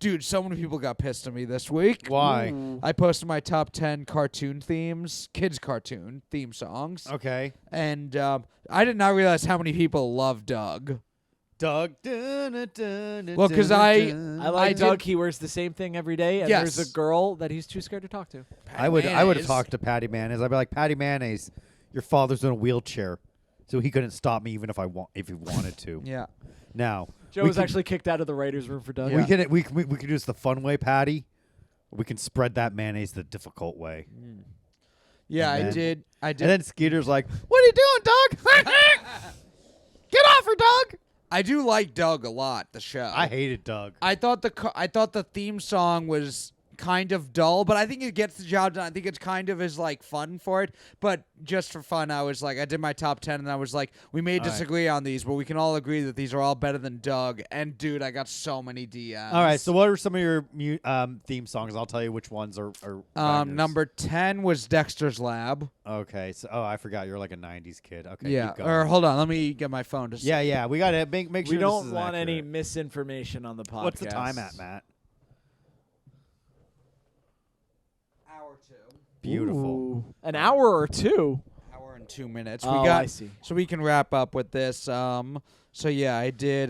Dude, so many people got pissed at me this week. Why? Ooh. I posted my top 10 cartoon themes, kids cartoon theme songs. Okay. And I did not realize how many people love Doug. Doug. Well, 'cause I like did- Doug. He wears the same thing every day, and Yes. there's a girl that he's too scared to talk to. I would have Mayonnaise. talked to Patty Mayonnaise. I'd be like, Patty Mayonnaise, your father's in a wheelchair, so he couldn't stop me even if he wanted to. Yeah. Now Joe we was can- actually kicked out of the writers' room for Doug. Yeah. we can do this the fun way, Patty. Or we can spread that mayonnaise the difficult way. Yeah, And I then- did. And then Skeeter's like, "What are you doing, Doug? Get off her, Doug!" I do like Doug a lot, the show. I hated Doug. I thought the theme song was kind of dull, but I think it gets the job done. I think it's kind of is like fun for it. But just for fun, I was like, I did my top 10, and I was like, we may All right. disagree on these, but we can all agree that these are all better than Doug. And dude, I got so many DMs. All right, so what are some of your theme songs? I'll tell you which ones are bangers. number 10 was Dexter's Lab. Okay, so I forgot you're like a '90s kid. Okay, Yeah. keep going. Or hold on, let me get my phone to see. yeah, we gotta make sure. we this don't is want any accurate. misinformation on the podcast. What's the time at, Matt? Hour 2. Beautiful. Ooh. An hour or two. Hour and 2 minutes. Oh, we got I see. So we can wrap up with this. So yeah, I did.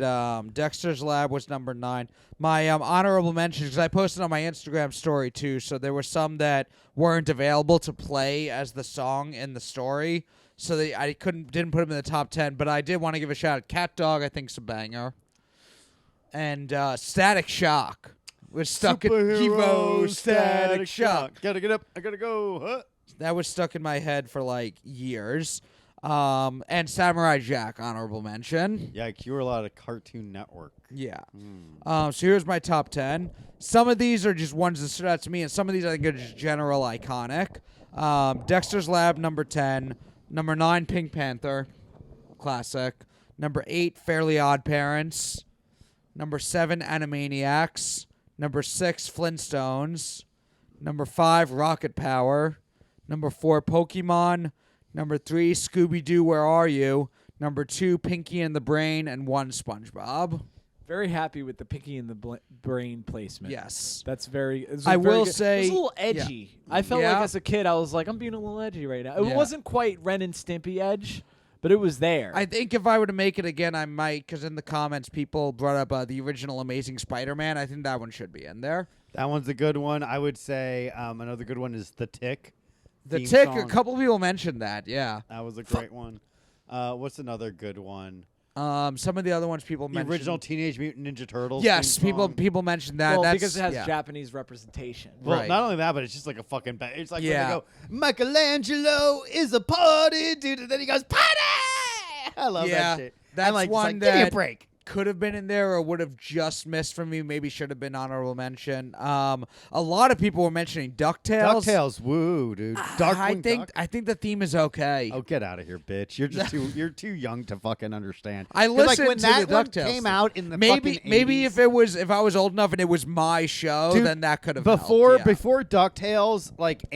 Dexter's Lab was number 9. My honorable mentions, because I posted on my Instagram story too. So there were some that weren't available to play as the song in the story. So I didn't put them in the top 10. But I did want to give a shout out. Cat Dog, I think's a banger. And Static Shock was stuck in Evo Static Shock. Gotta get up. I gotta go. Huh? That was stuck in my head for like years. And Samurai Jack, honorable mention. Yikes! You were a lot of Cartoon Network. Yeah. Mm. So here's my top 10. Some of these are just ones that stood out to me, and some of these I think are just general iconic. Dexter's Lab, number 10. Number 9, Pink Panther, classic. Number 8, Fairly Odd Parents. Number 7, Animaniacs. Number 6, Flintstones. Number 5, Rocket Power. Number 4, Pokemon. Number 3, Scooby-Doo, Where Are You? Number 2, Pinky and the Brain, and 1, SpongeBob. Very happy with the Pinky and the Brain placement. Yes. That's very. I will good. say- It was a little edgy. I felt Yeah. like as a kid, I was like, I'm being a little edgy right now. It Yeah. wasn't quite Ren and Stimpy edge, but it was there. I think if I were to make it again, I might, because in the comments people brought up the original Amazing Spider-Man. I think that one should be in there. That one's a good one. I would say another good one is The Tick. The theme Tick, song. a couple people mentioned that, yeah. That was a great one. What's another good one? Some of the other ones people The mentioned. original Teenage Mutant Ninja Turtles. Yes, theme song. people mentioned that. well, That's, because it has yeah. Japanese representation. Well, Right. not only that, but it's just like a fucking. It's like Yeah. when they go, Michelangelo is a party, dude, and then he goes party. I love Yeah, that shit. that's I'm like, just one like, give me a that- break. Could have been in there or would have just missed from me. Maybe should have been honorable mention. A lot of people were mentioning DuckTales. DuckTales, woo, dude. I Darkwing think Duck. I think the theme is okay. Oh, get out of here, bitch! You're just you're too young to fucking understand. I 'Cause, like listened when to that the one DuckTales came thing. out in the Maybe fucking maybe 80s, if I was old enough and it was my show, Dude, then that could have before helped, yeah. before DuckTales, like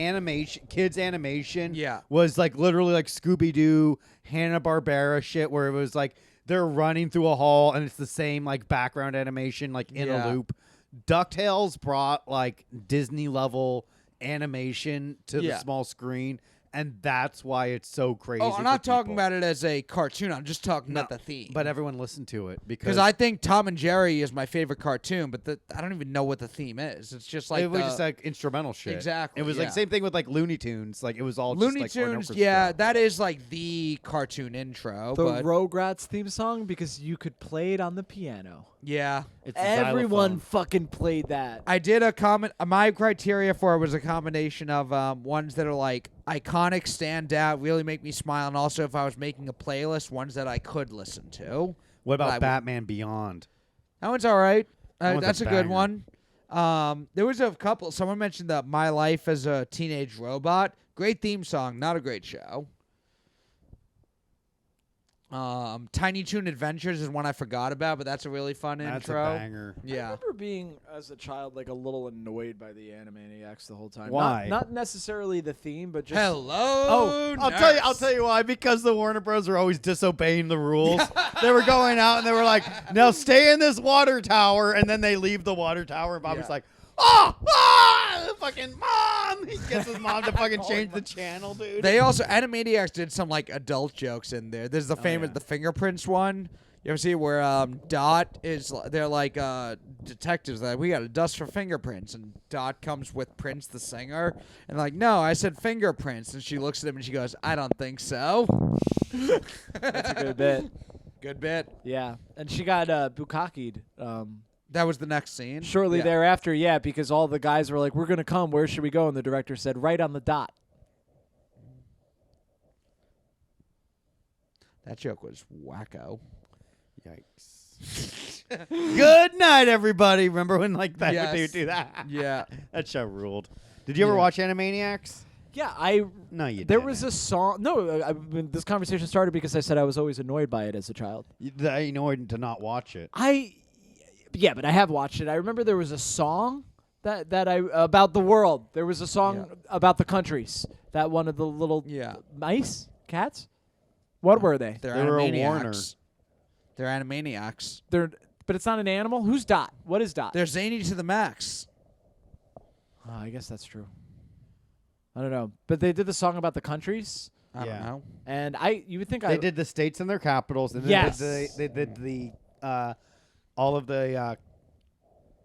kids animation, Yeah. was like literally like Scooby Doo, Hanna-Barbera shit, where it was like they're running through a hall and it's the same like background animation, like in Yeah. a loop. DuckTales brought like Disney level animation to Yeah. the small screen, and that's why it's so crazy. Oh, I'm not talking about it as a cartoon. I'm just talking about the theme. But everyone listened to it because I think Tom and Jerry is my favorite cartoon, but I don't even know what the theme is. It's just like it was just like instrumental shit. Exactly, It was yeah. like same thing with like Looney Tunes. Like it was all Looney just like Tunes. orchestra. Yeah, that is like the cartoon intro. The but Rugrats theme song, because you could play it on the piano. yeah, It's a Everyone xylophone. fucking played that. I did a comment. My criteria for it was a combination of ones that are like iconic, stand out, really make me smile, and also if I was making a playlist, ones that I could listen to. What But I about would- Batman Beyond? That one's all right. That one's a That's a good banger. one. There was a couple. Someone mentioned that My Life as a Teenage Robot. Great theme song, not a great show. Tiny Toon Adventures is one I forgot about, but that's a really fun That's intro. a banger. I Yeah. remember being, as a child, like a little annoyed by the Animaniacs the whole time. Why? Not necessarily the theme, but just Hello. Oh, I'll nurse. tell you why. Because the Warner Bros. Are always disobeying the rules. They were going out and they were like, "Now stay in this water tower," and then they leave the water tower, and Bobby's Yeah. like, fucking mom!" He gets his mom to fucking change the channel, dude. They also Animaniacs did some like adult jokes in there. There's the famous yeah. the fingerprints one. You ever see it where Dot is? They're like detectives. Like, we got to dust for fingerprints, and Dot comes with Prince the singer, and like, no, I said fingerprints, and she looks at him and she goes, I don't think so. that's a good bit. Good bit. Yeah, and she got bukaki'd That was the next scene. shortly Yeah. thereafter. Yeah, because all the guys were like, "We're gonna come. Where should we go?" And the director said, "Right on the dot." That joke was wacko. Yikes. Good night, everybody. Remember when like that Yes. they would do that? Yeah. That show ruled. Did you ever Yeah. watch Animaniacs? Yeah, No, you There didn't. was a song. No, this conversation started because I said I was always annoyed by it as a child. You know to not watch it. Yeah, but I have watched it. I remember there was a song that I about the world. There was a song about the countries. That one of the little mice, cats. What were they? They're They were a Animaniacs. Warner. They're Animaniacs. But it's not an animal. Who's Dot? What is Dot? They're zany to the max. Oh, I guess that's true. I don't know, but they did the song about the countries, I don't Yeah. know. and you would think They did the states and their capitals, and then Yes. they did the all of the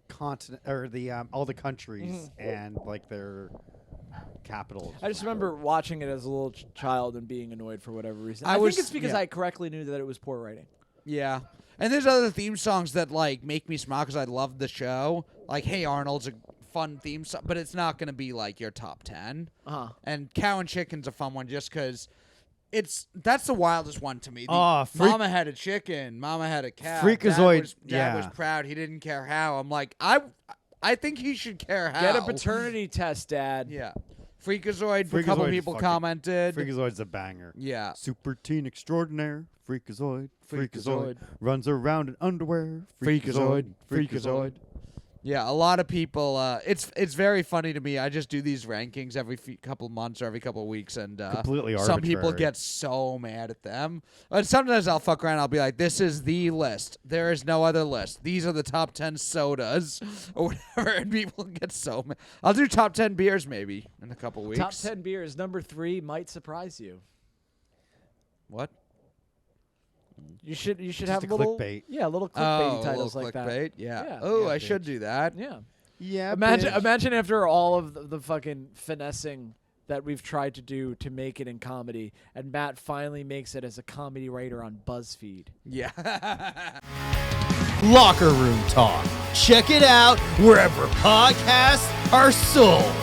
continent or the all the countries and like their capitals. I just remember watching it as a little child and being annoyed for whatever reason. I I was- think it's because yeah. I correctly knew that it was poor writing. Yeah. And there's other theme songs that like make me smile because I love the show. Like Hey Arnold's a fun theme song, but it's not going to be like your top 10. And Cow and Chicken's a fun one just because that's the wildest one to me. Mama had a chicken, Mama had a cow. Freakazoid, Dad was yeah. proud. He didn't care how. I'm like, I think he should care how. Get a paternity test, Dad. Yeah. Freakazoid, a couple Freakazoid's people fucking- commented. Freakazoid's a banger. Yeah. Super teen extraordinaire. Freakazoid. Freakazoid. Runs around in underwear. Freakazoid. Yeah, a lot of people. It's very funny to me. I just do these rankings every couple months or every couple of weeks, and Completely some people arbitrary. get so mad at them. And sometimes I'll fuck around. I'll be like, "This is the list. There is no other list. These are the top 10 sodas or whatever." And people get so mad. I'll do top 10 beers maybe in a couple weeks. Top 10 beers. Number 3 might surprise you. What? You should Just have a little clickbait. little clickbaity Oh, titles little like clickbait? that. Yeah. Yeah. Oh, Yeah, I should bitch. do that. Yeah. Yeah. Imagine after all of the fucking finessing that we've tried to do to make it in comedy, and Matt finally makes it as a comedy writer on BuzzFeed. Yeah. Locker Room Talk. Check it out wherever podcasts are sold.